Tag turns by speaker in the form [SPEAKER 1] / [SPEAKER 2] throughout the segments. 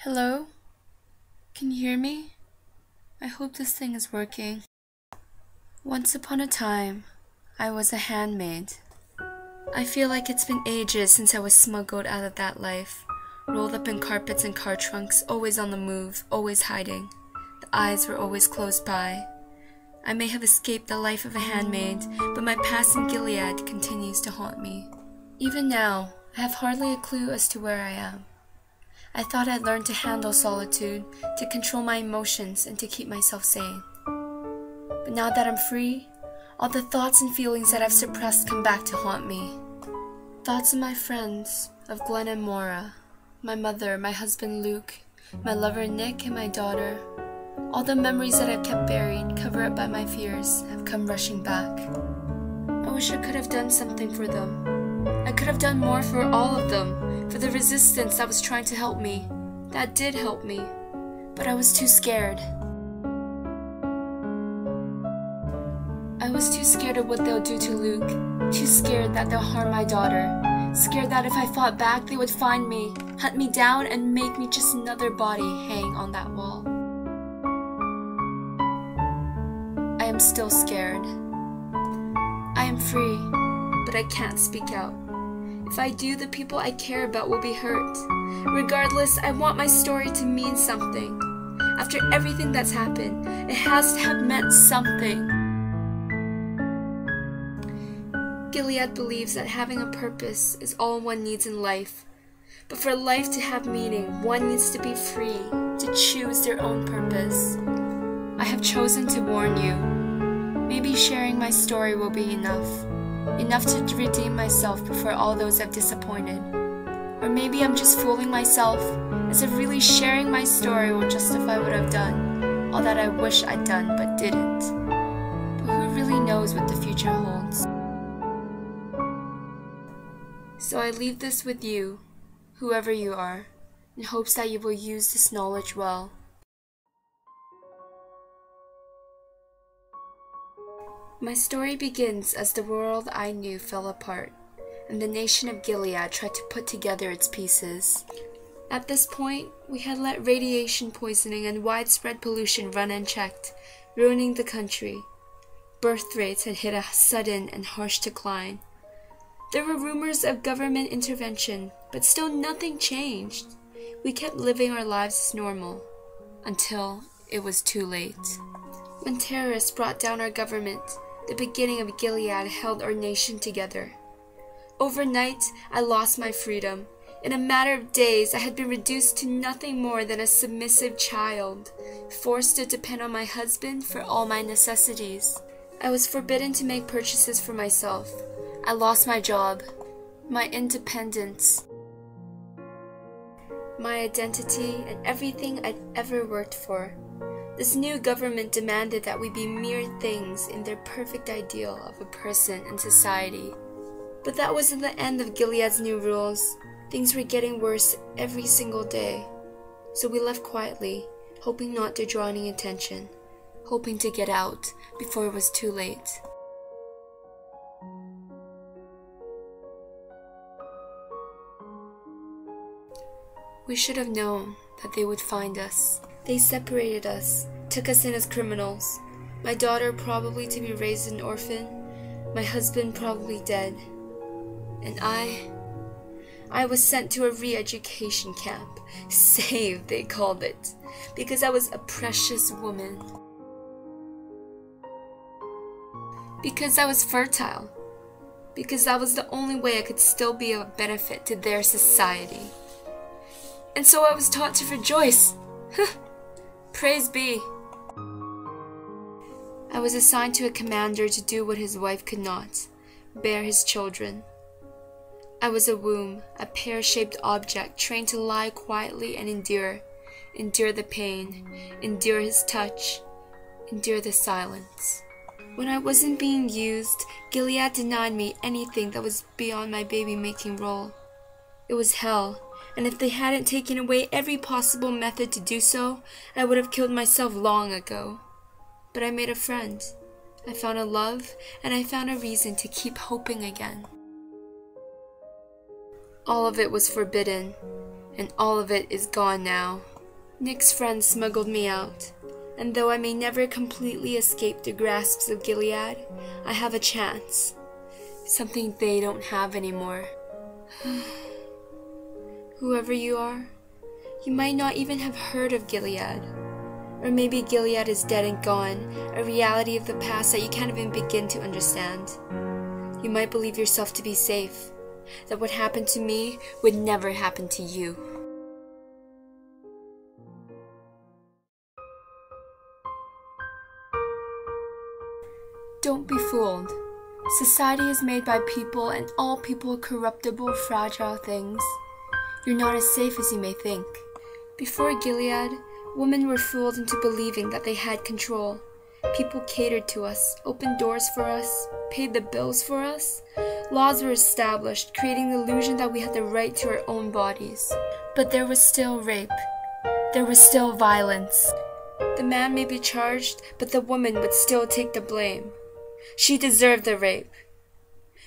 [SPEAKER 1] Hello? Can you hear me? I hope this thing is working. Once upon a time, I was a handmaid. I feel like it's been ages since I was smuggled out of that life, rolled up in carpets and car trunks, always on the move, always hiding. The eyes were always closed by. I may have escaped the life of a handmaid, but my past in Gilead continues to haunt me. Even now, I have hardly a clue as to where I am. I thought I'd learned to handle solitude, to control my emotions, and to keep myself sane. But now that I'm free, all the thoughts and feelings that I've suppressed come back to haunt me. Thoughts of my friends, of Glenn and Maura, my mother, my husband Luke, my lover Nick, and my daughter. All the memories that I've kept buried, covered up by my fears, have come rushing back. I wish I could have done something for them. I could have done more for all of them, for the resistance that was trying to help me. That did help me, but I was too scared. I was too scared of what they'll do to Luke, too scared that they'll harm my daughter, scared that if I fought back they would find me, hunt me down, and make me just another body hang on that wall. I am still scared. I am free, but I can't speak out. If I do, the people I care about will be hurt. Regardless, I want my story to mean something. After everything that's happened, it has to have meant something. Gilead believes that having a purpose is all one needs in life. But for life to have meaning, one needs to be free, to choose their own purpose. I have chosen to warn you. Maybe sharing my story will be enough. Enough to redeem myself before all those I've disappointed. Or maybe I'm just fooling myself, as if really sharing my story will justify what I've done, all that I wish I'd done but didn't. But who really knows what the future holds? So I leave this with you, whoever you are, in hopes that you will use this knowledge well. My story begins as the world I knew fell apart, and the nation of Gilead tried to put together its pieces. At this point, we had let radiation poisoning and widespread pollution run unchecked, ruining the country. Birth rates had hit a sudden and harsh decline. There were rumors of government intervention, but still nothing changed. We kept living our lives as normal, until it was too late. When terrorists brought down our government, the beginning of Gilead held our nation together. Overnight, I lost my freedom. In a matter of days, I had been reduced to nothing more than a submissive child, forced to depend on my husband for all my necessities. I was forbidden to make purchases for myself. I lost my job, my independence, my identity, and everything I'd ever worked for. This new government demanded that we be mere things in their perfect ideal of a person and society. But that wasn't the end of Gilead's new rules. Things were getting worse every single day. So we left quietly, hoping not to draw any attention, hoping to get out before it was too late. We should have known that they would find us. They separated us, took us in as criminals. My daughter probably to be raised an orphan, my husband probably dead. And I was sent to a re-education camp. Saved, they called it, because I was a precious woman. Because I was fertile. Because that was the only way I could still be of benefit to their society. And so I was taught to rejoice. Praise be. I was assigned to a commander to do what his wife could not, bear his children. I was a womb, a pear-shaped object trained to lie quietly and endure the pain, endure his touch, endure the silence. When I wasn't being used, Gilead denied me anything that was beyond my baby-making role. It was hell, and if they hadn't taken away every possible method to do so, I would have killed myself long ago. But I made a friend. I found a love, and I found a reason to keep hoping again. All of it was forbidden, and all of it is gone now. Nick's friends smuggled me out, and though I may never completely escape the grasps of Gilead, I have a chance. Something they don't have anymore. Whoever you are, you might not even have heard of Gilead. Or maybe Gilead is dead and gone, a reality of the past that you can't even begin to understand. You might believe yourself to be safe, that what happened to me would never happen to you. Don't be fooled. Society is made by people, and all people are corruptible, fragile things. You're not as safe as you may think. Before Gilead, women were fooled into believing that they had control. People catered to us, opened doors for us, paid the bills for us. Laws were established, creating the illusion that we had the right to our own bodies. But there was still rape. There was still violence. The man may be charged, but the woman would still take the blame. She deserved the rape.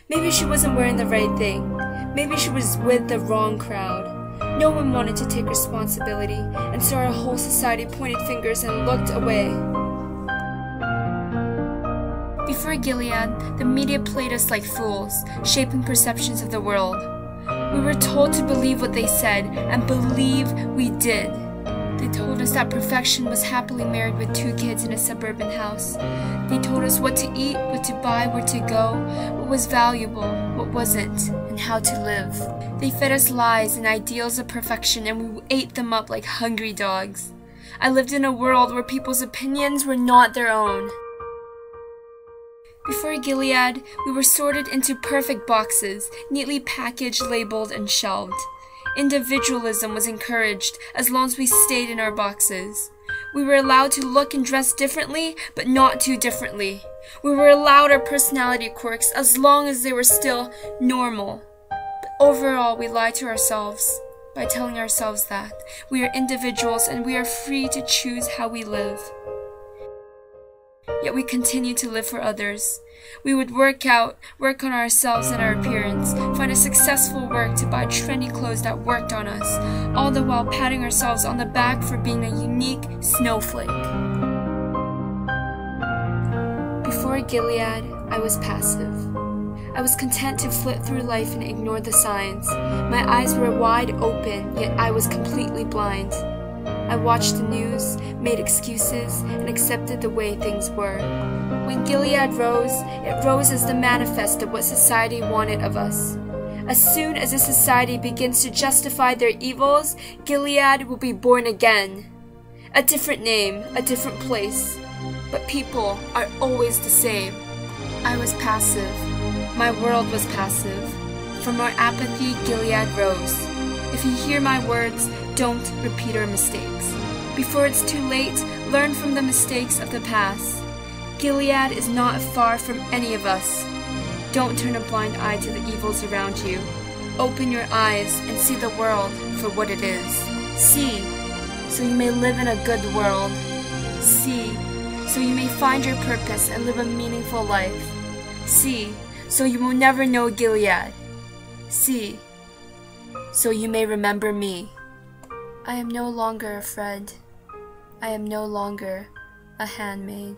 [SPEAKER 1] Maybe she wasn't wearing the right thing. Maybe she was with the wrong crowd. No one wanted to take responsibility, and so our whole society pointed fingers and looked away. Before Gilead, the media played us like fools, shaping perceptions of the world. We were told to believe what they said, and believe we did. They told us that perfection was happily married with 2 kids in a suburban house. They told us what to eat, what to buy, where to go, what was valuable, what wasn't, and how to live. They fed us lies and ideals of perfection, and we ate them up like hungry dogs. I lived in a world where people's opinions were not their own. Before Gilead, we were sorted into perfect boxes, neatly packaged, labeled, and shelved. Individualism was encouraged as long as we stayed in our boxes. We were allowed to look and dress differently, but not too differently. We were allowed our personality quirks as long as they were still normal. But overall, we lied to ourselves by telling ourselves that we are individuals and we are free to choose how we live. Yet we continued to live for others. We would work on ourselves and our appearance, find a successful work to buy trendy clothes that worked on us, all the while patting ourselves on the back for being a unique snowflake. Before Gilead, I was passive. I was content to flit through life and ignore the signs. My eyes were wide open, yet I was completely blind. I watched the news, made excuses, and accepted the way things were. When Gilead rose, it rose as the manifest of what society wanted of us. As soon as a society begins to justify their evils, Gilead will be born again. A different name, a different place. But people are always the same. I was passive. My world was passive. From our apathy, Gilead rose. If you hear my words, don't repeat our mistakes. Before it's too late, learn from the mistakes of the past. Gilead is not far from any of us. Don't turn a blind eye to the evils around you. Open your eyes and see the world for what it is. See, so you may live in a good world. See, so you may find your purpose and live a meaningful life. See, so you will never know Gilead. See, so you may remember me. I am no longer a friend. I am no longer a handmaid.